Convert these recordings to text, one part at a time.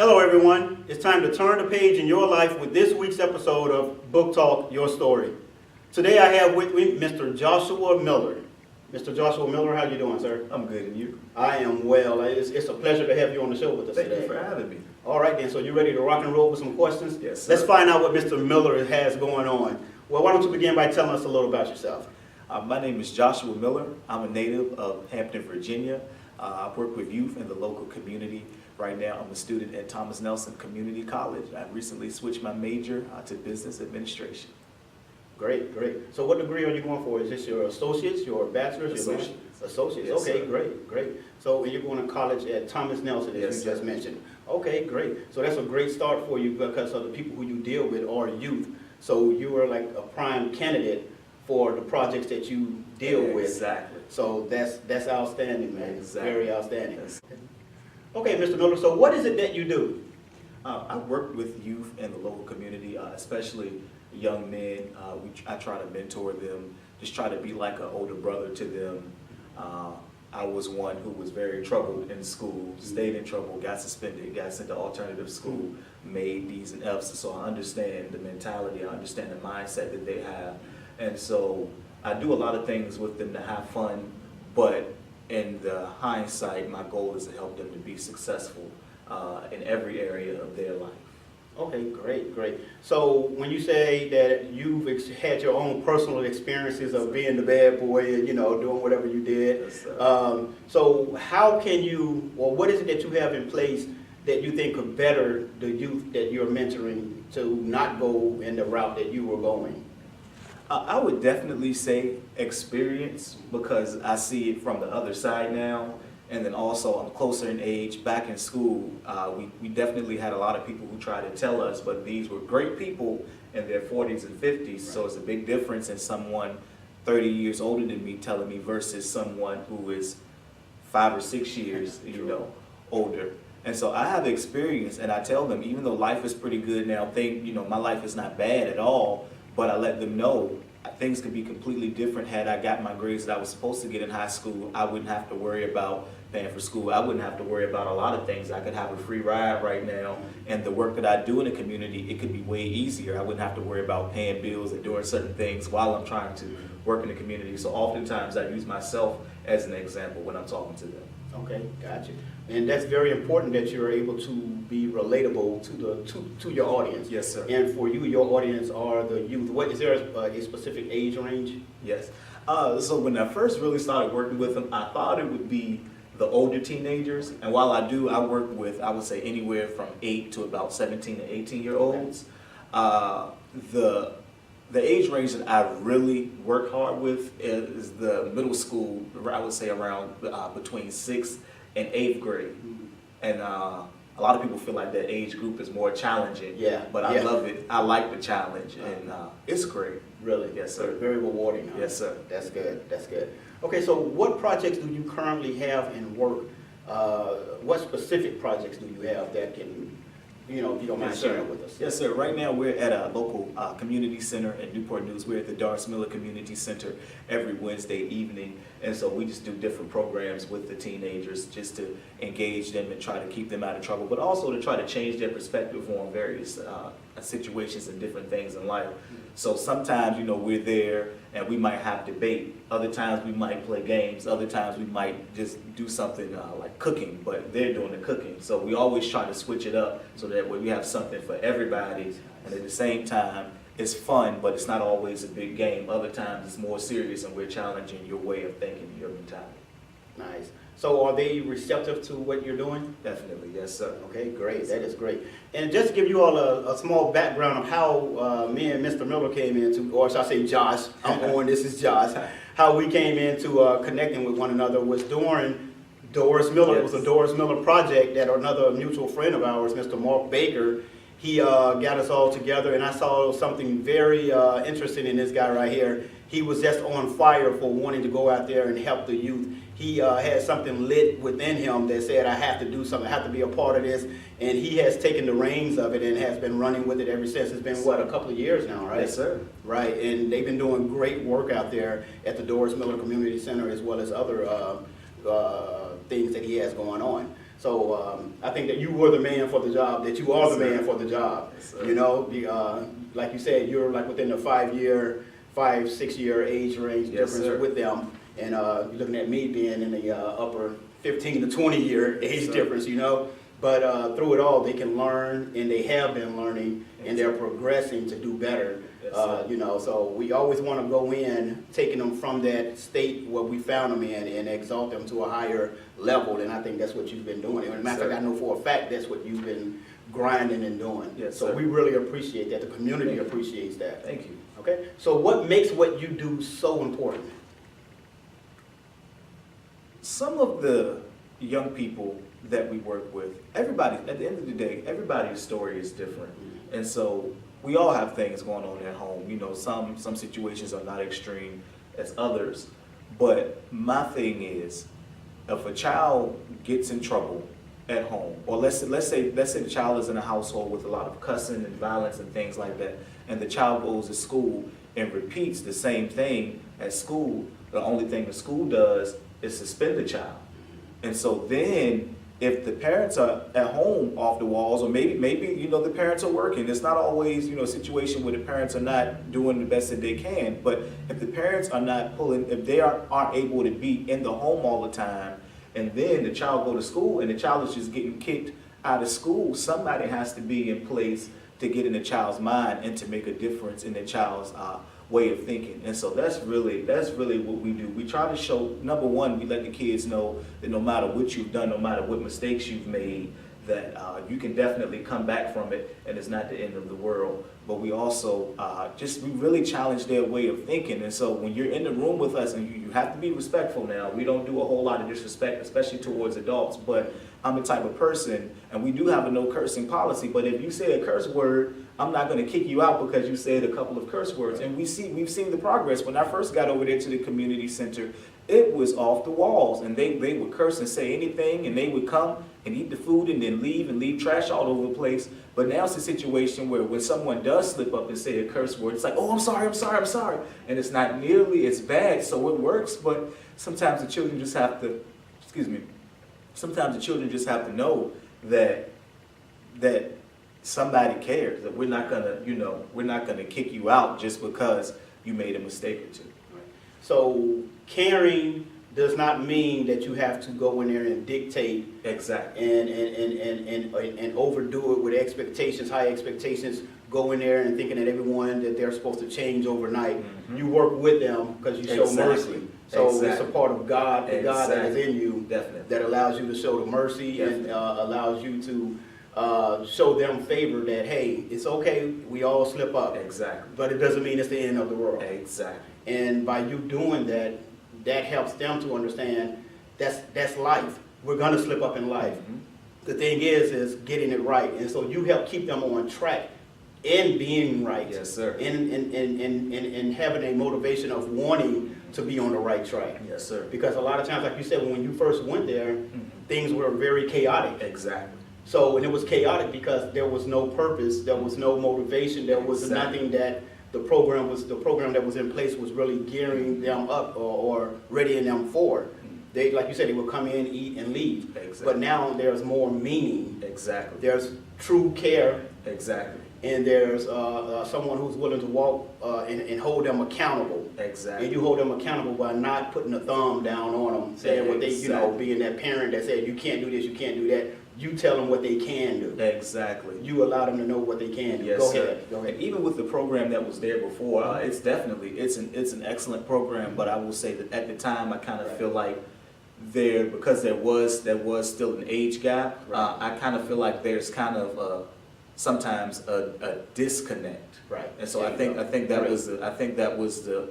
Hello everyone, it's time to turn the page in your life with this week's episode of Book Talk, Your Story. Today I have with me Mr. Joshua Miller. Mr. Joshua Miller, how you doing, sir? I'm good, and you? I am well. It's a pleasure to have you on the show with us today. Thank you for having me. All right then, so you ready to rock and roll with some questions? Yes, sir. Let's find out what Mr. Miller has going on. Well, why don't you begin by telling us a little about yourself? My name is Joshua Miller. I'm a native of Hampton, Virginia. I work with youth in the local community. Right now, I'm a student at Thomas Nelson Community College. I recently switched my major to business administration. Great, great. So what degree are you going for? Is this your associates, your bachelor's? Associates. Associates, Yes, okay, sir. great, great. So you're going to college at Thomas Nelson, as Yes, you just sir. mentioned. Okay, great. So that's a great start for you because of the people who you deal with are youth. So you are like a prime candidate for the projects that you deal with. Exactly. So that's outstanding, man. Exactly. Very outstanding. Yes. Okay, Mr. Miller, so what is it that you do? I work with youth in the local community, especially young men. I try to mentor them, just try to be like an older brother to them. I was one who was very troubled in school, stayed in trouble, got suspended, got sent to alternative school, made D's and F's. So I understand the mentality, I understand the mindset that they have. And so I do a lot of things with them to have fun, but in the hindsight, my goal is to help them to be successful in every area of their life. Okay, great, great. So when you say that you've had your own personal experiences of being the bad boy and, doing whatever you did, Yes, sir. so how can you, or what is it that you have in place that you think could better the youth that you're mentoring to not go in the route that you were going? I would definitely say experience, because I see it from the other side now. And then also I'm closer in age. Back in school, we definitely had a lot of people who tried to tell us, but these were great people in their 40s and 50s. Right. So it's a big difference in someone 30 years older than me telling me versus someone who is 5 or 6 years, older. And so I have experience, and I tell them, even though life is pretty good now, my life is not bad at all, but I let them know things could be completely different. Had I got my grades that I was supposed to get in high school, I wouldn't have to worry about paying for school. I wouldn't have to worry about a lot of things. I could have a free ride right now, and the work that I do in the community, it could be way easier. I wouldn't have to worry about paying bills and doing certain things while I'm trying to work in the community. So oftentimes I use myself as an example when I'm talking to them. Okay, gotcha. And that's very important that you're able to be relatable to your audience. Yes, sir. And for you, your audience are the youth. What is there a specific age range? Yes. So when I first really started working with them, I thought it would be the older teenagers. And while I work with, I would say, anywhere from 8 to about 17 to 18-year-olds. The age range that I really work hard with is the middle school, I would say around between 6th and 8th grade. And a lot of people feel like that age group is more challenging. Yeah. But I love it. I like the challenge, and it's great. Really? Yes, sir. Very rewarding. Huh? Yes, sir. That's good. That's good. Okay, so what projects do you currently have in work? What specific projects do you have that can, if you don't mind sharing with us? Yes, sir. Right now we're at a local community center in Newport News. We're at the Doris Miller Community Center every Wednesday evening. And so we just do different programs with the teenagers just to engage them and try to keep them out of trouble, but also to try to change their perspective on various situations and different things in life. So sometimes, we're there and we might have debate. Other times we might play games. Other times we might just do something like cooking, but they're doing the cooking. So we always try to switch it up so that way we have something for everybody. And at the same time, it's fun, but it's not always a big game. Other times it's more serious and we're challenging your way of thinking, your mentality. Nice. So are they receptive to what you're doing? Definitely, yes, sir. Okay, great. That is great. And just to give you all a small background of how me and Mr. Miller came into, or should I say Josh, I'm Owen, this is Josh, how we came into connecting with one another was during Doris Miller. Yes. It was a Doris Miller project that another mutual friend of ours, Mr. Mark Baker, he got us all together, and I saw something very interesting in this guy right here. He was just on fire for wanting to go out there and help the youth. He had something lit within him that said, I have to do something, I have to be a part of this. And he has taken the reins of it and has been running with it ever since. It's been, a couple of years now, right? Yes, sir. Right, and they've been doing great work out there at the Doris Miller Community Center as well as other things that he has going on. So I think that you were the man for the job, that you are the man for the job. Yes, sir. You know, like you said, you're like within the 6 year age range Yes, difference sir. with them. And you're looking at me being in the upper 15 to 20 year age sir. difference, you know. But through it all, they can learn, and they have been learning, and they're progressing to do better. Yes, sir. You know, so we always want to go in, taking them from that state where we found them in, and exalt them to a higher level. And I think that's what you've been doing. And as a matter of fact, I know for a fact that's what you've been grinding and doing. Yes, so sir. we really appreciate that. The community appreciates that. Thank you. Okay. So what makes what you do so important? Some of the young people that we work with, everybody, at the end of the day, everybody's story is different. And so we all have things going on at home. You know, some situations are not extreme as others. But my thing is, if a child gets in trouble at home, or let's say the child is in a household with a lot of cussing and violence and things like that, and the child goes to school and repeats the same thing at school, the only thing the school does is suspend the child. And so then, if the parents are at home off the walls, or maybe you know the parents are working, it's not always a situation where the parents are not doing the best that they can. But if the parents are not pulling, if they aren't able to be in the home all the time, and then the child go to school and the child is just getting kicked out of school, somebody has to be in place to get in the child's mind and to make a difference in the child's way of thinking. And so that's really what we do. We try to show, number one, we let the kids know that no matter what you've done, no matter what mistakes you've made, that you can definitely come back from it, and it's not the end of the world. But we also we really challenge their way of thinking. And so when you're in the room with us, and you have to be respectful now, we don't do a whole lot of disrespect, especially towards adults, but I'm the type of person, and we do have a no cursing policy, but if you say a curse word, I'm not going to kick you out because you said a couple of curse words. And we've seen the progress. When I first got over there to the community center, it was off the walls, and they would curse and say anything, and they would come and eat the food and then leave trash all over the place. But now it's a situation where when someone does slip up and say a curse word, it's like, oh, I'm sorry. And it's not nearly as bad, so it works, but sometimes the children just have to, sometimes the children just have to know that somebody cares, that we're not gonna kick you out just because you made a mistake or two. So caring does not mean that you have to go in there and dictate Exactly. and overdo it with expectations, high expectations. Go in there and thinking that everyone that they're supposed to change overnight. Mhm. You work with them because you show Exactly. mercy. So it's a Exactly. part of God, the God that is Exactly. in you, Definitely. that allows you to show the mercy and allows you to show them favor that, hey, it's okay, we all slip up. Exactly. But it doesn't mean it's the end of the world. Exactly. And by you doing that, that helps them to understand that's life. We're gonna slip up in life. Mhm. The thing is getting it right. And so you help keep them on track in being right. Yes, sir. In having a motivation of wanting to be on the right track. Yes, sir. Because a lot of times, like you said, when you first went there, things were very chaotic. Exactly. So, and it was chaotic because there was no purpose, there was no motivation, there was Exactly. nothing that the program that was in place was really gearing them up or readying them for. They, like you said, they would come in, eat, and leave. Exactly. But now there's more meaning. Exactly. There's true care, Exactly. and there's someone who's willing to walk and hold them accountable. Exactly. And you hold them accountable by not putting a thumb down on them, saying what they, Exactly. being that parent that said, you can't do this, you can't do that. You tell them what they can do. Exactly. You allow them to know what they can do. Yes, Go sir. ahead. Go ahead. And even with the program that was there before, it's an excellent program. But I will say that at the time, I kind of feel like because there was still an age gap. Right. I kind of feel like there's kind of sometimes a disconnect. Right. And so There I you think go. that was the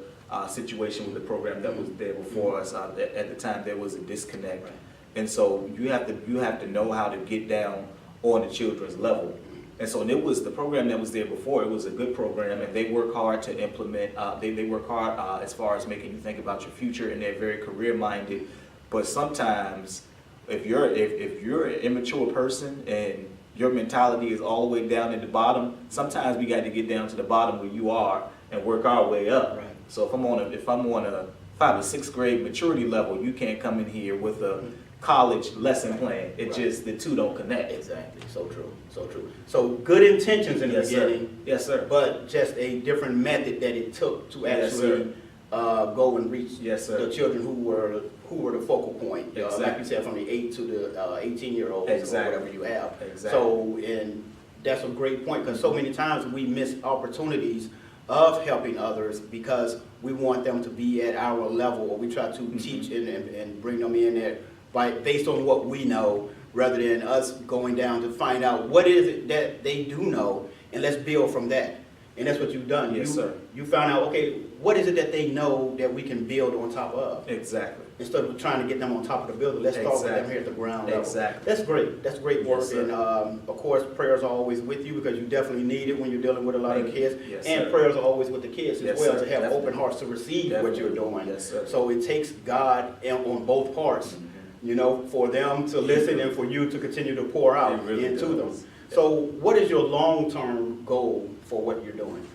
situation with the program that was there before us. At the time, there was a disconnect. Right. And so you have to know how to get down on the children's level. And so it was the program that was there before. It was a good program, and they work hard to implement. They work hard as far as making you think about your future, and they're very career minded. But sometimes, if you're an immature person and your mentality is all the way down at the bottom, sometimes we got to get down to the bottom where you are and work our way up. Right. So if I'm on a 5th or 6th grade maturity level, you can't come in here with a college lesson plan. It just, the two don't connect. Exactly. So true. So true. So good intentions in the Yes, sir. beginning, Yes, sir. but just a different method that it took to Yes, actually go and reach Yes, sir. the children who were the focal point. Like Exactly. you said, from the 8 to the 18-year-olds Exactly. or whatever you have. Exactly. So, and that's a great point, because so many times we miss opportunities of helping others because we want them to be at our level, or we try to teach and bring them in there based on what we know, rather than us going down to find out what is it that they do know, and let's build from that. And that's what you've done. Yes, sir. You found out, okay, what is it that they know that we can build on top of? Exactly. Instead of trying to get them on top of the building, let's start with them Exactly. here at the ground level. Exactly. That's great. That's great work. Yes, sir. And of course, prayers are always with you, because you definitely need it when you're dealing with a lot of Thank you. kids. Yes, And sir. prayers are always with the kids as Yes, well, sir. to have Definitely. open hearts to receive what you're doing. Yes, sir. So it takes God on both parts, you know, for them to listen and for you to continue to pour out It really into them. does. So what is your long-term goal for what you're doing?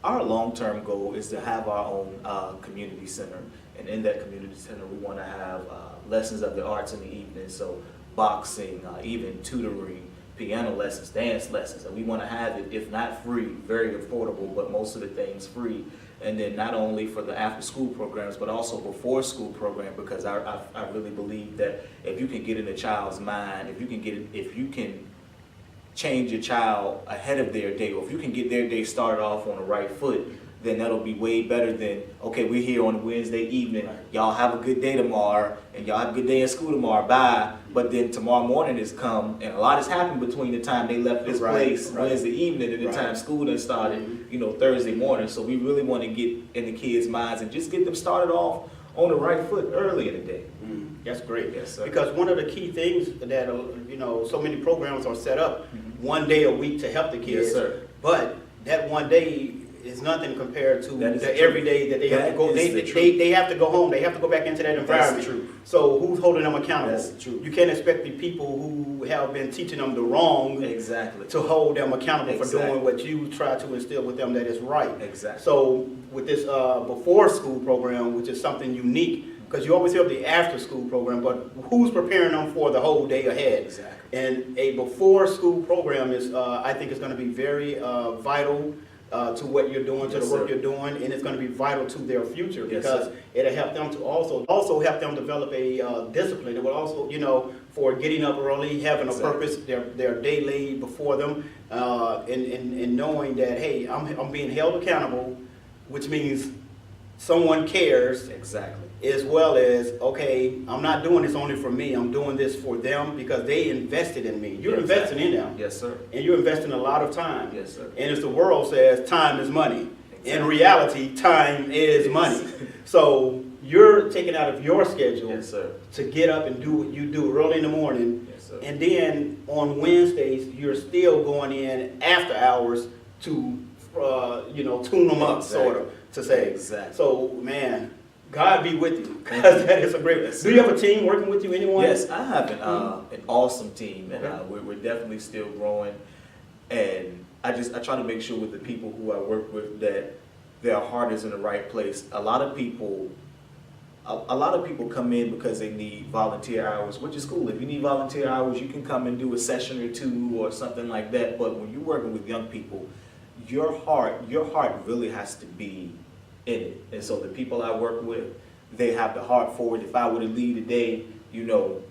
Our long-term goal is to have our own community center, and in that community center, we want to have lessons of the arts in the evening, so boxing, even tutoring, piano lessons, dance lessons, and we want to have it, if not free, very affordable, but most of the things free. And then not only for the after-school programs, but also before-school program, because I really believe that if you can get in a child's mind, if you can change your child ahead of their day, or if you can get their day started off on the right foot, then that'll be way better than, okay, we're here on Wednesday evening, y'all have a good day tomorrow, and y'all have a good day in school tomorrow, bye. But then tomorrow morning has come, and a lot has happened between the time they left this place Wednesday evening and the time school done started, you know, Thursday morning. So we really want to get in the kids' minds and just get them started off on the right foot early in the day. That's great. Yes, sir. Because one of the key things that, you know, so many programs are set up one day a week to help the kids. Yes, sir. But that one day is nothing compared to That is the the truth. everyday that they have That to go. is the They truth. have to go home. They have to go back into that environment. the truth. So who's holding them accountable? That's the truth. You can't expect the people who have been teaching them the wrong Exactly. to hold them accountable for Exactly. doing what you try to instill with them that is right. Exactly. So with this before school program, which is something unique, because you always have the after school program, but who's preparing them for the whole day ahead? Exactly. And a before school program is, I think, is going to be very vital to what you're doing, to Yes, the work sir. you're doing, and it's going to be vital to their future, Yes, because sir. it'll help them to also help them develop a discipline. It will also, you know, for getting up early, having a Exactly. purpose, their day laid before them, and knowing that, hey, I'm being held accountable, which means someone cares, Exactly. as well as, okay, I'm not doing this only for me, I'm doing this for them because they invested in me. You're investing in them. Yes, sir. And you're investing a lot of time. Yes, sir. And as the world says, time is money. In Exactly. reality, time is money. So you're taking out of your schedule Yes, sir. to get up and do what you do early in the morning. Yes, sir. And then on Wednesdays, you're still going in after hours to, you know, tune them up, sort of, to say. Exactly. So, man, God be with you, because that is a great. Yes, Do you have a team working with you? Anyone? Yes, I have an awesome team, and we're definitely still growing. And I try to make sure with the people who I work with that their heart is in the right place. A lot of people come in because they need volunteer hours, which is cool. If you need volunteer hours, you can come and do a session or two or something like that. But when you're working with young people, your heart really has to be in it. And so the people I work with, they have the heart for it. If I were to lead today, you know,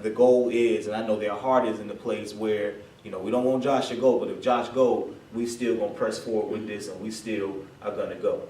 the goal is, and I know their heart is in the place where, you know, we don't want Josh to go, but if Josh go, we still gonna press forward with this, and we still are gonna go.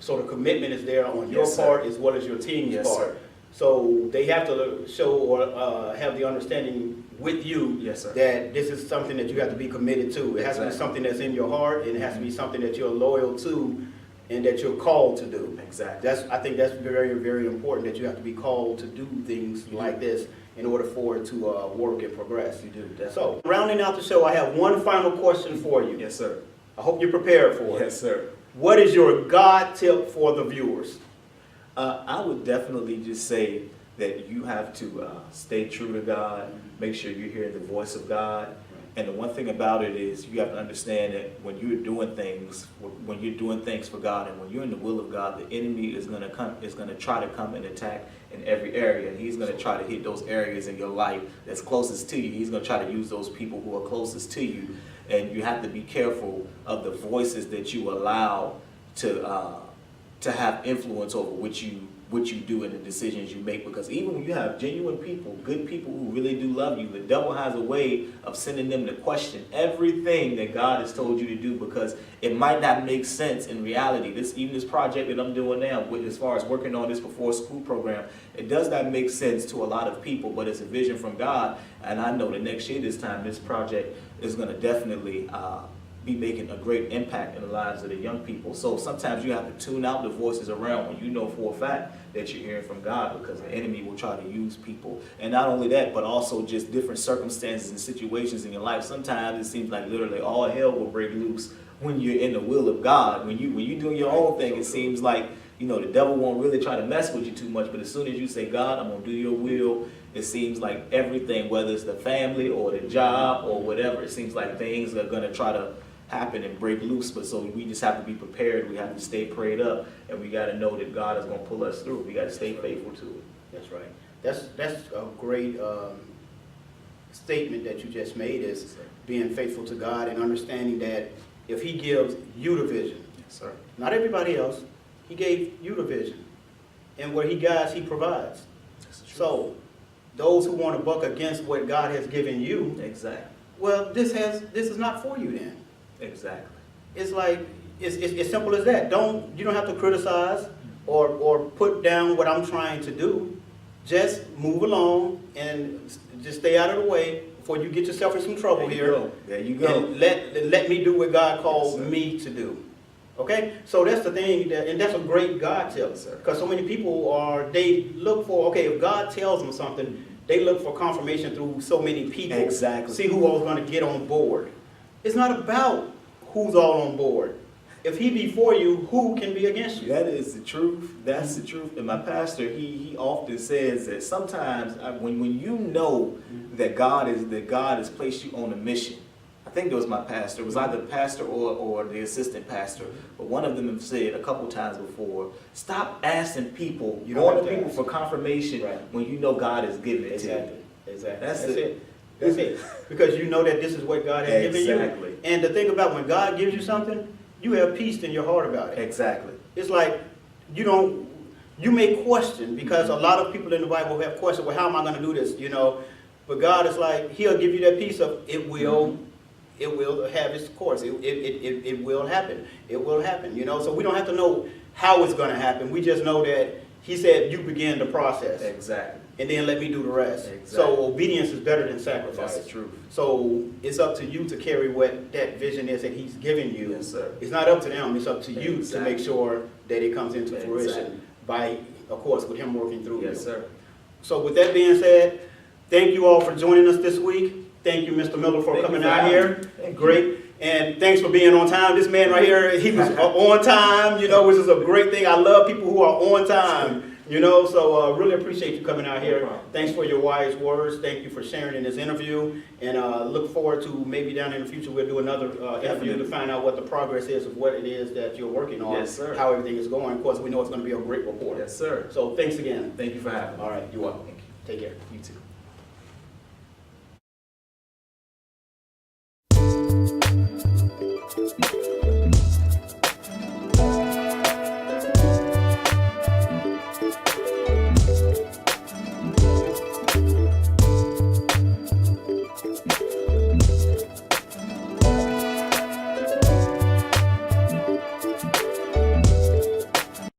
So the commitment is there on your Yes, sir. part as well as your team's Yes, part. sir. So they have to show or have the understanding with you Yes, sir. that this is something that you have to be committed to. It has to be Exactly. something that's in your heart, and it has to be something that you're loyal to and that you're called to do. Exactly. I think that's very, very important, that you have to be called to do things like this in order for it to work and progress. You do, definitely. So, rounding out the show, I have one final question for you. Yes, sir. I hope you're prepared for it. Yes, sir. What is your God tip for the viewers? I would definitely just say that you have to stay true to God, make sure you're hearing the voice of God, And the one thing about it is you have to understand that when you're doing things for God and when you're in the will of God, the enemy is going to try to come and attack in every area. And he's going to try to hit those areas in your life that's closest to you. He's going to try to use those people who are closest to you. And you have to be careful of the voices that you allow to have influence over what you do and the decisions you make, because even when you have genuine people, good people who really do love you, the devil has a way of sending them to question everything that God has told you to do, because it might not make sense in reality. Even this project that I'm doing now, as far as working on this before school program, it does not make sense to a lot of people, but it's a vision from God, and I know that next year this time this project is going to definitely be making a great impact in the lives of the young people. So sometimes you have to tune out the voices around when you know for a fact that you're hearing from God, because the enemy will try to use people. And not only that, but also just different circumstances and situations in your life. Sometimes it seems like literally all hell will break loose when you're in the will of God. When you're doing your own thing, it seems like, you know, the devil won't really try to mess with you too much, but as soon as you say, God, I'm going to do your will, it seems like everything, whether it's the family or the job or whatever, it seems like things are going to try to happen and break loose. But so we just have to be prepared. We have to stay prayed up, and we got to know that God is going to pull us through. We got to stay faithful to it. That's right. That's a great statement that you just made, is being faithful to God and understanding that if he gives you the vision, Yes, sir. not everybody else, he gave you the vision. And where he guides, he provides. So those who want to buck against what God has given you, Exactly. well, this is not for you then. Exactly. It's like, it's simple as that. You don't have to criticize or put down what I'm trying to do. Just move along and just stay out of the way before you get yourself in some trouble here. There you go. And let me do what God called me to do. Okay? So that's the thing, and that's a great God tip. Because so many people they look for, okay, if God tells them something, they look for confirmation through so many people. Exactly. See who all's going to get on board. It's not about who's all on board. If he be for you, who can be against you? That is the truth. That's the truth. And my pastor, he often says that sometimes when you know that God has placed you on a mission. I think it was my pastor. It was either the pastor or the assistant pastor. But one of them have said a couple times before, stop asking people, for confirmation when you know God has given it to you. Exactly. That's it. That's it. Because you know that this is what God has given you. And the thing about when God gives you something, you have peace in your heart about it. Exactly. It's like you may question, because a lot of people in the Bible have questioned, well, how am I going to do this? You know, but God is like, he'll give you that peace of it will have its course. It will happen. It will happen. You know, so we don't have to know how it's going to happen. We just know that he said you begin the process. Exactly. And then let me do the rest. Exactly. So obedience is better than sacrifice. That's the truth. So it's up to you to carry what that vision is that he's given you. Yes, sir. It's not up to them. It's up to you Exactly. to make sure that it comes into fruition Exactly. by, of course, with him working through you. Yes, sir. So with that being said, thank you all for joining us this week. Thank you, Mr. Miller, for coming out here. Great. And thanks for being on time. This man right here, he was on time, you know, which is a great thing. I love people who are on time. You know, so really appreciate you coming out here. Thanks for your wise words. Thank you for sharing in this interview. And look forward to maybe down in the future we'll do another interview to find out what the progress is of what it is that you're working on. Yes, sir. How everything is going. Of course, we know it's going to be a great report. Yes, sir. So thanks again. Thank you for having me. All right, you're welcome. Thank you. Take care. You too.